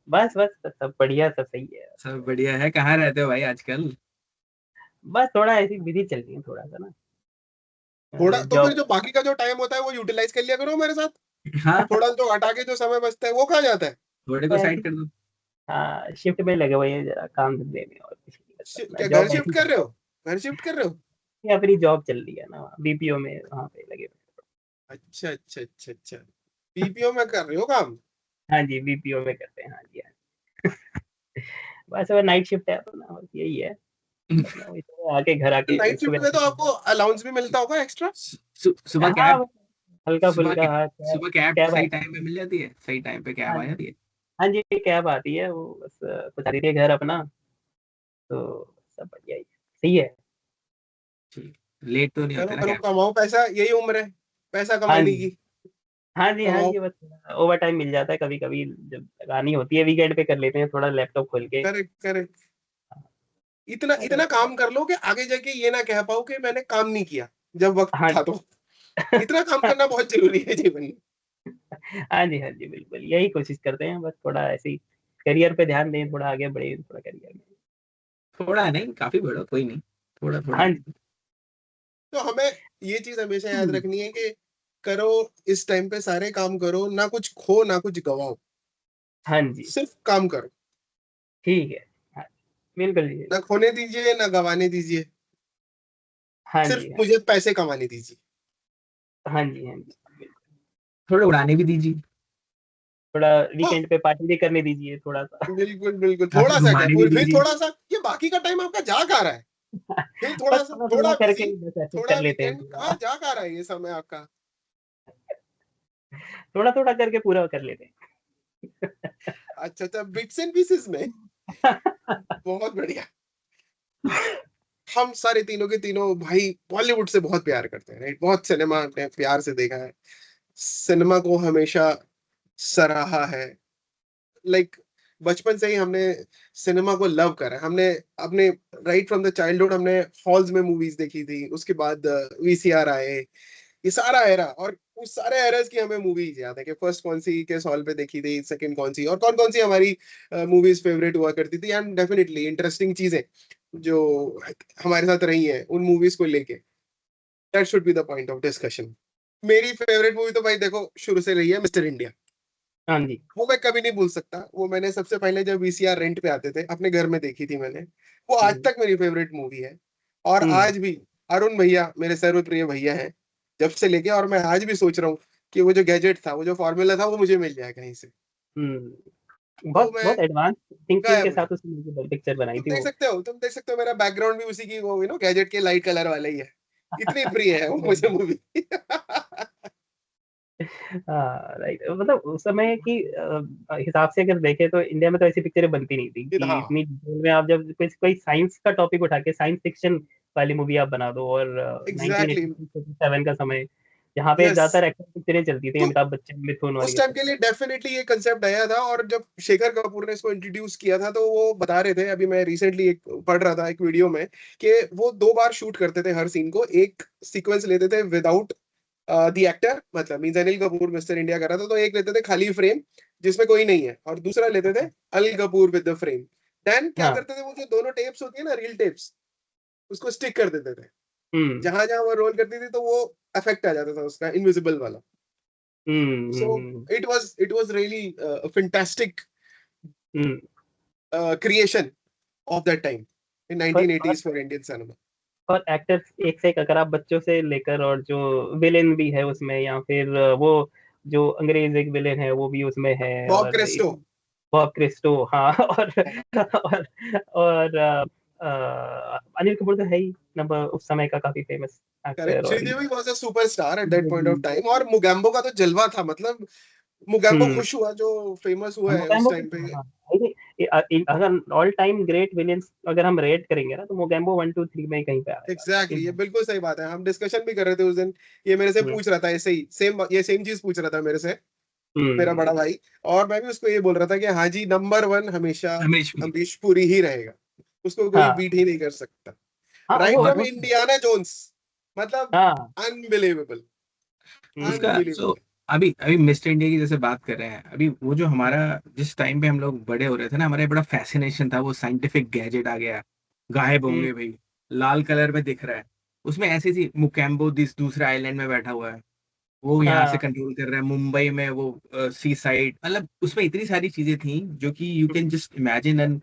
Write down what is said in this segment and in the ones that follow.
बस सब बढ़िया, सब सही है। सब बढ़िया है। कहाँ रहते हो भाई आजकल? बस थोड़ा ऐसी बिजी चल रही है थोड़ा सा ना, थोड़ा तो फिर जॉब। जो बाकी का जो टाइम होता है वो यूटिलाइज कर लिया करो मेरे साथ। हाँ थोड़ा जो हटा के जो समय बचता है वो कहाँ जाता है? थोड़े को तो साइड ऐसी, कर दो। हाँ शिफ्ट में लगे हुए हैं जरा काम धंधे में, और कुछ नहीं करता अपना, क्या घर जॉब शिफ्ट ऐसी कर रहे हो? घर शिफ्ट कर रहे हो? ये अपनी जॉब चल रही है ना, बीपीओ में, वहाँ पे लगे हुए अच्छा अच्छा अच्छा अच्छा। पीपीओ में कर रहे हो काम? हैं। हाँ जी, बीपीओ में करते हैं, हाँ जी हाँ। बस वो नाइट शिफ्ट है अपना, बस यही है अपना, वही तो आके घर तो आके नाइट शिफ्ट सुबह। में तो आपको अलाउंस भी मिलता होगा एक्स्ट्रा? हाँ सुबह कैब। हल्का सुबह फुल्का, कैब। हाँ कैब। सुबह कैब कैब सही आती टाइम पे मिल जाती है, सही टाइम पे है, कैब हाँ आ जाती है। हाँ जी कैब आती है, वो बस पहुंचा देती है घर अपना, तो सब बढ़िया ही है, सही है। ठीक। लेट तो नहीं करो होते ना करो, कैब? कमाओ पैसा, यही उम्र है पैसा हाँ कमाने जी की। हाँ कमाओ। जी, बस ओवर टाइम मिल जाता है कभी कभी, जब लगानी होती है वीकेंड पे कर लेते हैं थोड़ा लैपटॉप खोल के। Correct correct. इतना अरे, इतना काम कर लो कि आगे जाके ये ना कह पाओ कि मैंने काम नहीं किया जब वक्त हाँ था तो। इतना काम करना बहुत जरूरी है जीवन में। हाँ जी बिल्कुल, यही कोशिश करते हैं, बस थोड़ा ऐसे ही करियर पे ध्यान दें, थोड़ा आगे बढ़े थोड़ा करियर में। थोड़ा नहीं, काफी बड़ा, कोई नहीं। थोड़ा थोड़ा। हाँ जी। तो हमें ये चीज हमेशा याद हम्म, रखनी है कि करो, इस टाइम पे सारे काम करो, ना कुछ खो ना कुछ गवाओ। हाँ जी सिर्फ काम करो। ठीक है। हाँ बिल्कुल जी। ना खोने दीजिए ना गवाने दीजिए। हाँ सिर्फ जी हाँ मुझे पैसे कमाने दीजिए। हाँ जी बिल्कुल। थोड़े उड़ाने भी दीजिए। थोड़ा हाँ वीकेंड पे पार्टी भी करने दीजिए थोड़ा सा। बिल्कुल बिल्कुल, हाँ, थोड़ा सा क्या, घुमाने भी पूरी फिर दीजिए। थोड़ा सा। ये बाकी का टाइम आपका जा कहाँ रहा है? फिर बस थोड़ा सा, थोड़ा थोड़ा थोड़ा करके बिजी, बस ऐसे कर थोड़ा लेते हैं वीकेंड, कहाँ थोड़ा, जा कहाँ रहा है ये समय आपका? थोड़ा थोड़ा करके पूरा कर लेते अच्छा अच्छा, बिट्स एंड पीसेस में। हैं। बहुत बढ़िया। हम सारे तीनों के तीनों भाई बॉलीवुड से बहुत प्यार करते हैं, राइट? बहुत सिनेमा हमने प्यार से देखा है। सिनेमा को हमेशा सराहा है। लाइक बचपन से ही हमने सिनेमा को लव करा है। हमने अपने राइट फ्रॉम द चाइल्डहुड हमने हॉल्स में मूवीज देखी थी, उसके बाद वीसीआर आए, ये सारा एरा। और उस सारे एरास की हमें मूवीज याद है कि फर्स्ट कौन सी किस हॉल पे देखी थी, सेकंड कौन सी, और कौन कौन सी हमारी मूवीज फेवरेट हुआ करती थी। एंड डेफिनेटली इंटरेस्टिंग चीजें जो हमारे साथ रही हैं उन मूवीज को लेके, that should be the point of discussion. मेरी फेवरेट मूवी तो भाई देखो शुरू से रही है मिस्टर इंडिया। हाँ जी। वो मैं कभी नहीं भूल सकता। वो मैंने सबसे पहले जब वीसीआर रेंट पे आते थे अपने घर में देखी थी मैंने। वो आज हम्म तक मेरी फेवरेट मूवी है। और हम्म आज भी अरुण भैया मेरे सर्वप्रिय भैया हैं जब से लेके, और मैं आज भी सोच रहा हूँ कि वो जो गैजेट था, वो जो फॉर्मूला था, वो मुझे मिल जाए कहीं से। तो बहुत मैं बहुत एडवांस थिंकिंग गायब के हो साथ जाऊँ। उसने पिक्चर बनाई तुम थी देख वो। सकते हो, तुम देख सकते हो मेरा बैकग्राउंड भी उसी की, वो गैजेट के लाइट कलर वाला ही है। इतनी प्रिय है वो मुझे मूवी। हाँ राइट, मतलब उस समय की हिसाब से अगर देखें तो इंडिया में तो ऐसी पिक्चरें बनती नहीं थी कि हाँ इतनी डिटेल में आप जब कोई कोई साइंस का टॉपिक उठा के साइंस फिक्शन वाली मूवी आप बना दो, और एग्जैक्टली। 1987 का समय जहाँ पे यस। ज्यादातर एक्शन पिक्चरें चलती थी, तो अमिताभ बच्चन, मिथुन और उस ये टाइम सब। के लिए डेफिनेटली ये कंसेप्ट आया था। और जब शेखर कपूर ने इसको इंट्रोड्यूस किया था तो वो बता रहे थे, अभी मैं रिसेंटली एक पढ़ रहा था एक वीडियो में, कि वो दो बार शूट करते थे हर सीन को। एक सीक्वेंस लेते थे विदाउट द एक्टर, मतलब means Anil Kapoor mister India कर रहा था तो एक लेते थे खाली फ्रेम जिसमें कोई नहीं है, और दूसरा लेते थे Anil Kapoor with the frame. Then क्या हाँ। करते थे, वो जो दोनों टेप्स होती है ना, रील टेप्स, उसको स्टिक कर देते थे। हम्म जहां जहां वो रोल करती थी तो वो इफेक्ट आ जाता था उसका इनविजिबल वाला। So hmm. it was really a fantastic hmm. creation of that time in और 1980s for Indian cinema. और एक्टर्स एक से एक, अगर आप बच्चों से लेकर, और जो विलेन भी है उसमें, या फिर वो जो अंग्रेज एक विलेन है वो भी उसमें है, बॉब और क्रिस्टो। बॉब क्रिस्टो, हाँ। और अनिल कपूर तो है ही नंबर उस समय का काफी फेमस करेक्ट, एक्टर, और Sridevi was a superstar at that point hmm. Of time. और मुगैम्बो का तो जलवा था, मतलब मुगैम्बो खुश हुआ जो फेमस हुआ है उस मोगैम्बो, टाइम पे। हाँ अगर ऑल टाइम ग्रेट विलेंस अगर हम रेट करेंगे ना, तो मोगैम्बो 1 2 3 में ही कहीं पे आएगा एग्जैक्टली, ये बिल्कुल सही बात है। हम डिस्कशन भी कर रहे थे उस दिन। ये मेरे से हम्म पूछ रहा था ऐसे ही, सेम चीज पूछ रहा था मेरे से, मेरा हम्म। बड़ा भाई। और मैं भी उसको ये बोल रहा था कि हाँ जी, नंबर वन हमेशा रमेश पुरी। अमरीश पुरी ही रहेगा। उसको कोई हाँ बीट ही नहीं कर सकता। हाँ राइट वो फ्रॉम इंडियाना जोन्स, मतलब हाँ। अनबिलीवेबल, हम्म। अनबिलीवेबल। अभी अभी मिस्टर इंडिया की जैसे बात कर रहे हैं, अभी वो जो हमारा जिस टाइम पे हम लोग बड़े हो रहे थे ना, हमारा बड़ा फैसिनेशन था, वो साइंटिफिक गैजेट आ गया, गायब हम्म, होंगे भाई, लाल कलर में दिख रहा है, उसमें ऐसी सी मुकेम्बो दिस दूसरे आइलैंड में बैठा हुआ है, वो यहाँ से हाँ कंट्रोल कर रहा है, मुंबई में वो सी साइड, मतलब उसमें इतनी सारी चीजें थी जो कि you can just imagine, and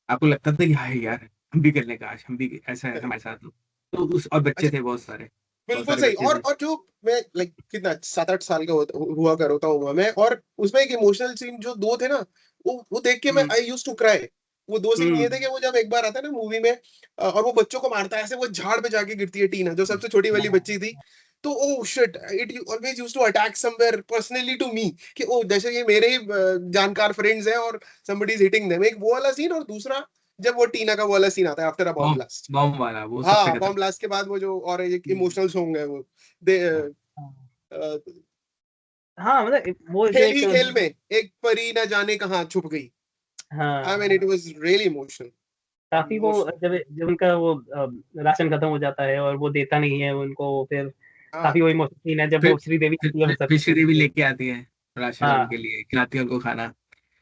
आपको लगता था कि हाँ यार हम भी कर लें, काश हम भी ऐसा है करेक्ट। हमारे साथ हो। तो उस और बच्चे अच्छा, थे बहुत सारे, बहुत बिल्कुल सारे सही। बच्चे थे। और जो मैं लाइक कितना 7-8 साल का हुआ करता हूँ मैं, और उसमें एक इमोशनल सीन जो दो थे ना, वो देख के मैं हम्म आई यूज टू क्राई। वो दो सीन ये थे हम्म कि वो जब एक बार आता है ना मूवी में, और वो बच्चों को मारता है ऐसे, वो झाड़ पे जाके गिरती है टीना, जो सबसे छोटी वाली बच्ची थी। तो oh shit, it always use to attack somewhere personally to me, कि ओ जैसे ये मेरे ही जानकार फ्रेंड्स हैं और somebody is hitting them। एक वो वाला सीन, और दूसरा जब वो टीना का वो वाला सीन आता है after a bomb bomb blast. Bomb वाला वो सबसे हाँ, बॉम्ब खतरनाक। ब्लास्ट के बाद वो जो और एक हम्म, इमोशनल सॉन्ग है वो, दे हाँ। अ, हाँ मतलब वो जो खेल एक ही खेल में एक परी न जाने कहाँ छुप गई। आई मीन इट हाँ वाज रियली इमोशनल। काफी वो इमोशनल। जब जब उनका वो राशन खत्म हो जाता है और वो देता नहीं है उनको, फिर हाँ, काफी वो इमोशनल सीन है जब फिर वो श्रीदेवी आती है वो फिर सबके श्रीदेवी लिए। लेके आती है राशन उनके हाँ लिए, खिलाती है उनको खाना।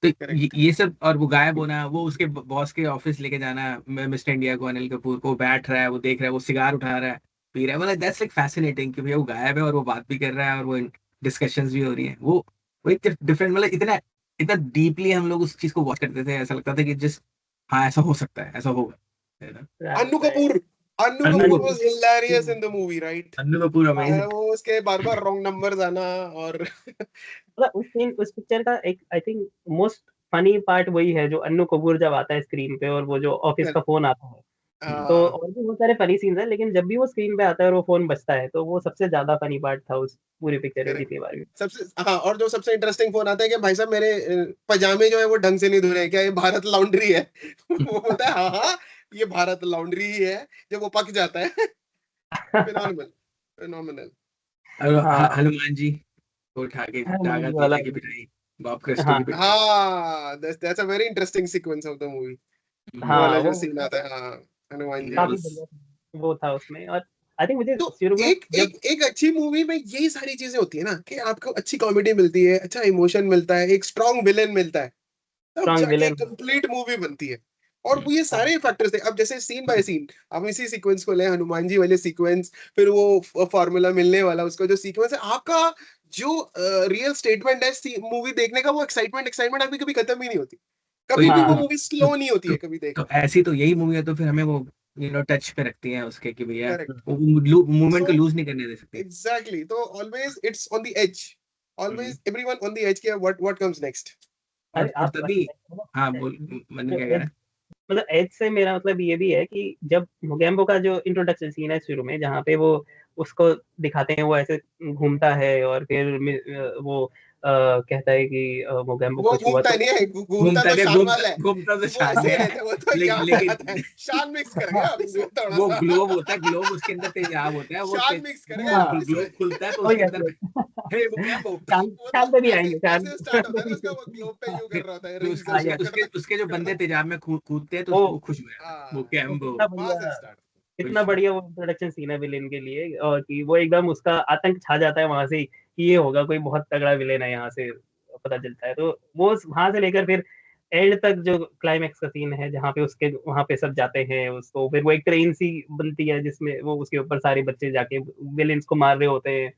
तो करेक्ट। ये सब, और वो गायब होना, वो उसके बॉस के ऑफिस लेके जाना, मिस्टर इंडिया को, अनिल कपूर को, बैठ रहा है, वो देख रहा है, वो सिगार उठा रहा है, पी रहा है, मतलब दैट्स लाइक फैसिनेटिंग कि भैया वो गायब है और वो बात भी कर रहा है और वो डिस्कशंस भी हो रही है, वो एक डिफरेंट, मतलब इतना इतना डीपली हम लोग उस चीज को वॉच करते थे, ऐसा लगता था कि जिस हाँ ऐसा हो सकता है, ऐसा होगा, है ना। Annu right right. Kapoor, Annu Annu Kapoor Kapoor, was hilarious in the movie, right? Annu Kapoor amazing. वो उसके बार बार रॉन्ग नंबर्स आना, और मतलब उस सीन उस पिक्चर का एक I think most funny part वही है जो अन्नू कपूर जब आता है स्क्रीन पे और वो जो ऑफिस का फोन आता है। तो हाँ, और भी बहुत सारे फनी सीन्स हैं, लेकिन जब भी वो स्क्रीन पे आता है और वो फोन बजता है तो वो सबसे ज्यादा फनी पार्ट था उस पूरी पिक्चर में करेक्ट। जितनी बार भी। सबसे, हाँ, और जो सबसे इंटरेस्टिंग फोन आता है कि भाई साहब मेरे पजामे जो है वो ढंग से नहीं धुले हैं, क्या ये भारत लॉन्ड्री है? वो बोलता है हाँ हाँ, ये भारत लॉन्ड्री ही है। जब वो पक जाता है। Phenomenal, phenomenal. और हाँ हनुमान जी को उठा के हनुमान टांगा, जी वाला। गीता की पिटाई, बाप कृष्ण हाँ की पिटाई। हाँ, that's a very interesting sequence of the movie. वो वाला हाँ जो वो सीन आता है, हाँ, हनुमान जी वाला। काफी बढ़िया वो था उसमें। और आई थिंक मुझे तो शुरू में एक जब एक एक अच्छी मूवी में यही सारी चीजें होती है ना, कि आपको अच्छी कॉमेडी मिलती है, अच्छा इमोशन मिलता है, एक स्ट्रॉन्ग विलेन मिलता है, तब स्ट्रॉन्ग जाके विलेन। कंप्लीट मूवी बनती है। और वो ये सारे फैक्टर्स थे। अब जैसे सीन बाय सीन, हम इसी सीक्वेंस को ले, हनुमान जी वाले सीक्वेंस, फिर वो फार्मूला मिलने वाला उसका जो सीक्वेंस है आपका, जो रियल स्टेटमेंट है मूवी देखने का, वो एक्साइटमेंट एक्साइटमेंट आपकी कभी खत्म ही नहीं होती। कभी वही भी तो वो हाँ मूवी तो, स्लो नहीं होती तो, है कभी तो देखना। ऐसी तो यही मूवी है, तो फिर हमें वो टच पे रखती हैं उसके, कि भैया करेक्ट। वो मूवमेंट सो को लूज नहीं करने दे सकती। एग्जैक्टली, तो always it's on the edge, hmm. Always everyone on the edge, के व्हाट कम्स नेक्स्ट। अरे और आप तभी, हाँ बोल, मन क्या कह रहा है। मतलब एज से मेरा मतलब ये भी है कि जब मोगेम्बो का जो इंट्रोडक्शन सीन है शुरू में जहाँ पे वो उसको दिखाते हैं वो ऐसे घूमता है और फिर वो कहता है कि मोगेम्बो वो खुश हुआ घूमता तो नहीं है, घूमता घूमता तो नहीं, शानवाल है। घूमता तो वो शान ऐसे ही है, रहते हैं, वो तो लेकिन यहाँ पे आता है। लेकिन शान मिक्स कर गया हाँ आप इसमें थोड़ा वो सा। ग्लोब होता है, ग्लोब उसके अंदर तेजाब होता है, शान मिक्स कर गया आप हाँ इसमें। ग्लोब खुलता है तो ओ उसके यस अंदर, यस हे वो क्या वो, शाम वो तो शाम पे भी ऐसे आएंगे शाम ऐसे स्टार्ट होता है ना उसका, वो पे। ग्लोब पे यू कर फिर रहा होता है, फिर रिंग्स उसके हाँ उसके यार उसके करता उसके जो करता। बंदे तेजाब में कूदते हैं तो वो वो खुश हुए, वो हाँ, कैम्बो कितना वहां से बढ़िया स्टार्ट। कितना खुश हुए। बढ़िया वो इंट्रोडक्शन सीन है विलेन के लिए, और कि वो एकदम उसका आतंक छा जाता है वहां से ही कि ये होगा कोई बहुत तगड़ा विलेन है यहाँ से पता चलता है। तो वो वहां से लेकर फिर एंड तक जो क्लाइमेक्स का सीन है जहाँ पे उसके वहां पे सब जाते हैं उसको, फिर वो एक ट्रेन सी बनती है जिसमें वो उसके ऊपर सारे बच्चे जाके विलेन्स को मार रहे होते हैं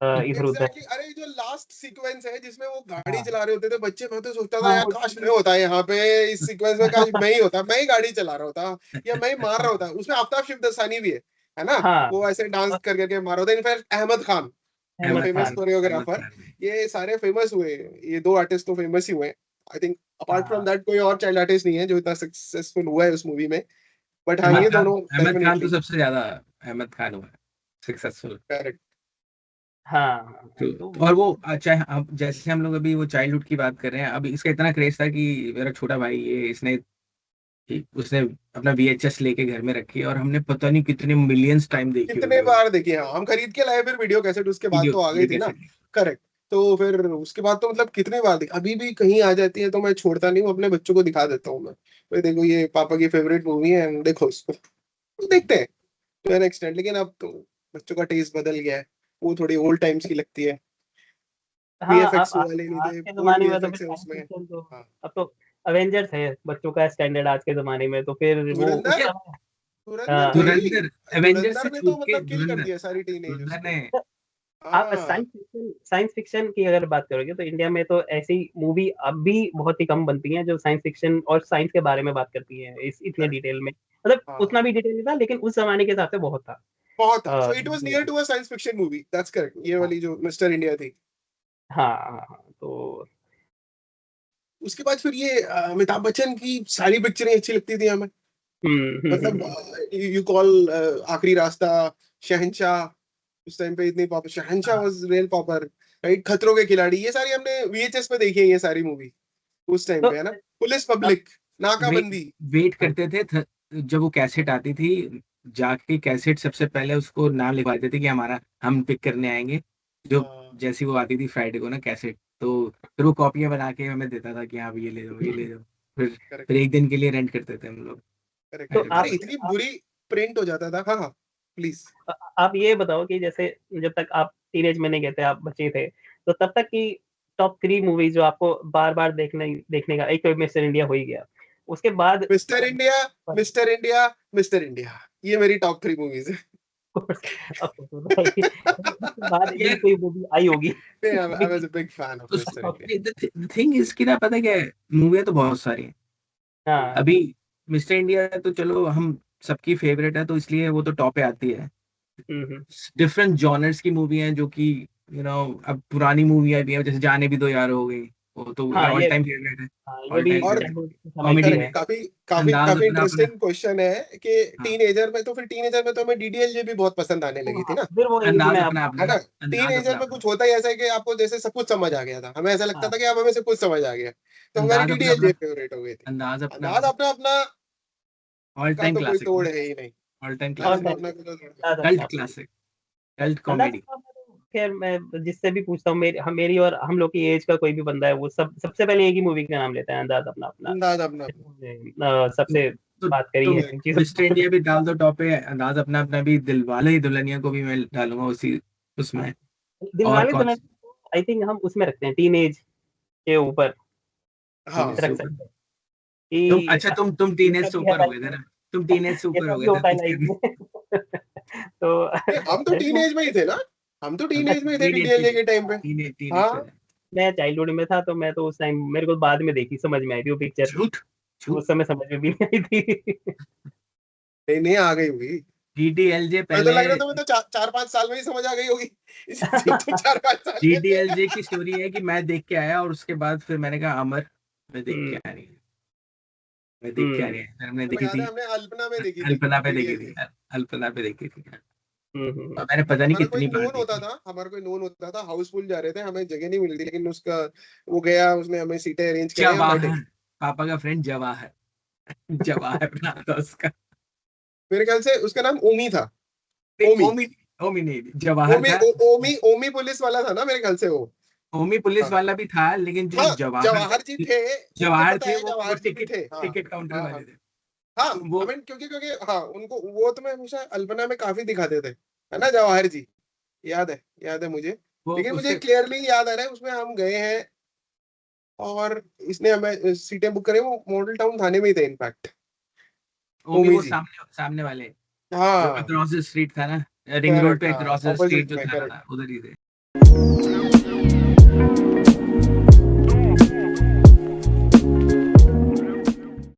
इधर उधर। एग्जैक्टली, अरे जो लास्ट सीक्वेंस है जिसमें वो गाड़ी हाँ चला रहे होते थे बच्चे, मैं तो सोचता था हाँ यार काश मैं होता यहाँ पे इस सीक्वेंस में, काश मैं ही होता, मैं ही गाड़ी चला रहा होता, या मैं ही मार रहा होता। उसमें आफ्ताब शिवदसानी भी है ना? हाँ वो ऐसे डांस और कर करके मार रहा होता। इनफैक्ट अहमद खान, जो अहमद फेमस खान। अहमद कोरियोग्राफर, खान में। ये सारे फेमस हुए। ये दो आर्टिस्ट तो फेमस ही हुए। आई थिंक अपार्ट फ्रॉम हाँ दैट कोई और चाइल्ड आर्टिस्ट नहीं है जो इतना सक्सेसफुल हुआ है उस मूवी में। बट हाँ, हाँ ये दोनों अहमद खान तो डेफिनेटली। सबसे ज्यादा, अहमद खान हुआ सक्सेसफुल। करेक्ट। हाँ हाँ, तो और वो अच्छा, हम जैसे हम लोग अभी वो चाइल्डहुड की बात कर रहे हैं, अभी इसका इतना क्रेज था कि मेरा छोटा भाई ये इसने उसने अपना वीएचएस लेके घर में रखी, और हमने पता नहीं कितने मिलियंस टाइम देखी कितने होगी वो बार देखिए, हाँ, हम खरीद के लाए फिर वीडियो कैसेट, उसके बाद वीडियो तो आ गई वीडियो थी ना। कैसेट। करेक्ट। तो फिर उसके बाद तो मतलब कितनी बार देखी, अभी भी कहीं आ जाती है तो मैं छोड़ता नहीं हूँ, अपने बच्चों को दिखा देता हूँ मैं, भाई देखो ये पापा की फेवरेट मूवी है, देखो इसको। तो देखते हैं तो एन एक्सटेंट, लेकिन अब तो बच्चों का टेस्ट बदल गया है, वो थोड़ी ओल्ड टाइम्स की लगती है। हाँ, वीएफएक्स आप वाले नहीं आज थे, के ओल्ड ज़माने में तो फिर वीएफएक्स है साइंस उसमें। फिक्शन तो हाँ, अब तो अवेंजर्स है बच्चों का स्टैंडर्ड आज के ज़माने में, तो फिर वो उस धुरंधर समय धुरंधर हाँ, भाई, धुरंधर एवेंजर्स से धुरंधर ने तो छूट के मतलब किल कर धुरंधर दिया सारी टीनेजर्स धुरंधर को। ने तो आप हाँ, साइंस फिक्शन की अगर बात करोगे तो इंडिया में तो ऐसी मूवी अब भी बहुत ही कम बनती हैं जो साइंस फिक्शन और साइंस के बारे में बात करती हैं इस इतने करेक्ट। डिटेल में। मतलब हाँ, उतना भी डिटेल नहीं था, लेकिन उस ज़माने के हिसाब से बहुत था। बहुत था। सो इट वाज जी, near to a science fiction movie, that's correct. ये हाँ, वाली जो मिस्टर इंडिया थी। हाँ, हाँ, हाँ, तो उसके बाद फिर ये अमिताभ बच्चन की सारी पिक्चरें अच्छी लगती थी हमें। हुँ, हुँ, हुँ, मतलब हुँ। यू कॉल आखिरी रास्ता, शहंशाह, उस टाइम पे इतनी पॉपुलर, शहंशाह हाँ, वाज रियल पॉपुलर, राइट? खतरों के खिलाड़ी, ये सारी हमने वीएचएस पे देखी है ये सारी मूवी उस टाइम तो पे, है ना? पुलिस अब पब्लिक, वे, नाकाबंदी। वेट हाँ, करते थे जब वो कैसेट आती थी, जाके कैसेट सबसे पहले उसको नाम लिखवाते थे कि हमारा हम पिक करने आएंगे। जो जैसी वो आती थी फ्राइडे को ना कैसेट, तो फिर वो कॉपियां बना के हमें देता था कि हाँ ये ले जाओ ये ले जाओ। फिर करेक्ट, फिर एक दिन के लिए रेंट करते थे हम लोग। करेक्ट, तो अरे करेक्ट। अरे भाई, इतनी बुरी प्रिंट हो जाता था। हाँ, हाँ, प्लीज। आप ये बताओ कि जैसे जब तक आप टीनेज में नहीं गए थे, आप बच्चे थे, तो तब तक की टॉप 3 मूवीज़ जो आपको बार-बार देखने देखने का, एक तो मिस्टर इंडिया हो ही गया। उसके बाद mister India, mister India, mister India, ये मेरी टॉप 3 मूवीज है। ऑफ कोर्स वो तो है ही। उसके बाद भी यार कोई मूवी आई होगी। I was a big fan of mister उसको इंडिया। द थिंग इज कि ना, पता क्या है, मूवियाँ तो बहुत सारी हैं। हाँ, अभी मिस्टर इंडिया तो चलो हम सबकी फेवरेट है, तो इसलिए वो तो टॉप पे आती है। हुँ, हुँ। डिफरेंट जॉनर्स की मूवी हैं जो कि अब पुरानी मूवियाँ भी हैं, जैसे जाने भी दो यार हो गई, वो तो हाँ, ऑल ये टाइम फेवरेट है। हाँ, ये ऑल भी टाइम और फेवरेट चाइल्डहुड समय की कॉमेडी करेक्ट, में है। काफी काफी अंदाज काफी अपना अपना। इंटरेस्टिंग क्वेश्चन है कि हाँ, टीनेजर में, तो फिर टीनेजर में तो हमें डीडीएलजे भी बहुत पसंद आने लगी थी हाँ, ना, फिर वो एज अंदाज में अब अपना है अपना, ना? अंदाज टीनेजर अपना में अपना। कुछ होता ही ऐसा है कि आपको जैसे सब कुछ समझ आ गया था, हमें ऐसा लगता हाँ, था कि अब हमें सब कुछ समझ आ गया, तो हमारी अंदाज अपना अपना, डीडीएलजे फेवरेट हो गई थी। अंदाज अपना अंदाज अपना। अपना अपना ऑल का टाइम तो कोई क्लासिक, तोड़ है ही नहीं। ऑल टाइम अंदाज ऑल क्लासिक, अपना टाइम अपना का तो तोड़ है। अंदाज़ कल्ट अपना-अपना। क्लासिक, कल्ट अंदाज़ कॉमेडी। अपना-अपना तो खैर मैं जिससे भी पूछता हूँ, मेरी और हम लोग की एज का कोई भी बंदा है, वो सबसे पहले एक ही मूवी का नाम लेता है, अंदाज़ अपना-अपना। अंदाज अपना अपना। तो, सबसे तो, बात करी तुम है इन चीज़ों मिस्टर पे। इंडिया भी डाल दो टॉप पे, अंदाज अपना अपना भी, दिलवाले दुल्हनिया को भी मैं डालूंगा उसी हाँ, उसमें। और दिलवाले कौन दुल्हनिया आई थिंक हम उसमें रखते हैं, टीनेज के ऊपर टीनेज हाँ, से रख ऊपर? सकते हैं तुम कि अच्छा, तुम ये टीनेज सब से भी है ऊपर हो लाइफ गए थे में। ना, तुम टीनेज से ये ऊपर सब हो भी गए थे होता है कुछ लाइफ करने। में। तो हम तो टीनेज में ही थे ना, हम तो टीनेज में ही थे टीनेज डीडीएलजे के टाइम पे। टीनेज पे हाँ, थे। मैं चाइल्डहुड में था, तो मैं तो उस टाइम मेरे को बाद में देखी, समझ में आई थी वो पिक्चर। झूठ, झूठ। उस समय समझ में भी नहीं आई थी। नहीं नहीं, आ गई होगी। डीडीएलजे मुझे तो पहले, लग रहा था मैं तो 4-5 साल में ही समझ आ गई होगी। तो 4-5 साल के थे। डीडीएलजे की स्टोरी है कि मैं देख के आया और उसके बाद फिर मैंने कहा अमर, मैं देख के हुँ, आ रही है, मैं देख के आ रही हुँ, है, फिर हमने मेरे को देखी याद थी। है हमने अल्पना में देखी थी अल्पना पे देखी थी, डीडीएलजे। अल्पना पे देखी थी। हुँ, हुँ, और हुँ। मैंने पता नहीं हमारा कोई कितनी बार नोन होता देखी। था, हमारा कोई नोन होता था, हाउसफुल जा रहे थे, हमें जगह नहीं मिल रही थी, लेकिन उसका वो गया, उसने हमें सीटें अरेंज कराई, हम बैठे। जवाहर, पापा का फ्रेंड जवाहर, जवाहर नाम था उसका। मेरे ख्याल से उसका नाम ओमी था। नहीं, ओमी। ओमी, ओमी नहीं, जवाहर ओमी था। ओमी पुलिस वाला था ना मेरे ख्याल से वो। ओमी पुलिस हाँ, वाला भी था, लेकिन जो हाँ, जवाहर, जवाहर जी थे, मुझे जवाहर पता थे है वो जवाहर जी भी टिकट, थे। हाँ, टिकट काउंटर हाँ, वाले हाँ, थे। हाँ, तो वो आई मीन क्योंकि क्योंकि हाँ, उनको वो तो मैं हमेशा अल्पना में काफी दिखाते थे, है ना जवाहर जी। याद है मुझे। वो लेकिन मुझे उसके, क्लियरली याद आ रहा है उसमें हम गए हैं, और इसने हमें सीटें बुक करी, वो मॉडल टाउन थाने में ही थे इनफैक्ट। ओमी ओमी वो जी। सामने सामने वाले, जो हाँ, अक्रॉस द स्ट्रीट था ना, रिंग रोड करेक्ट, पे हाँ, अक्रॉस द ऑपोजिट स्ट्रीट जो में, थाना करेक्ट। था, उधर ही थे।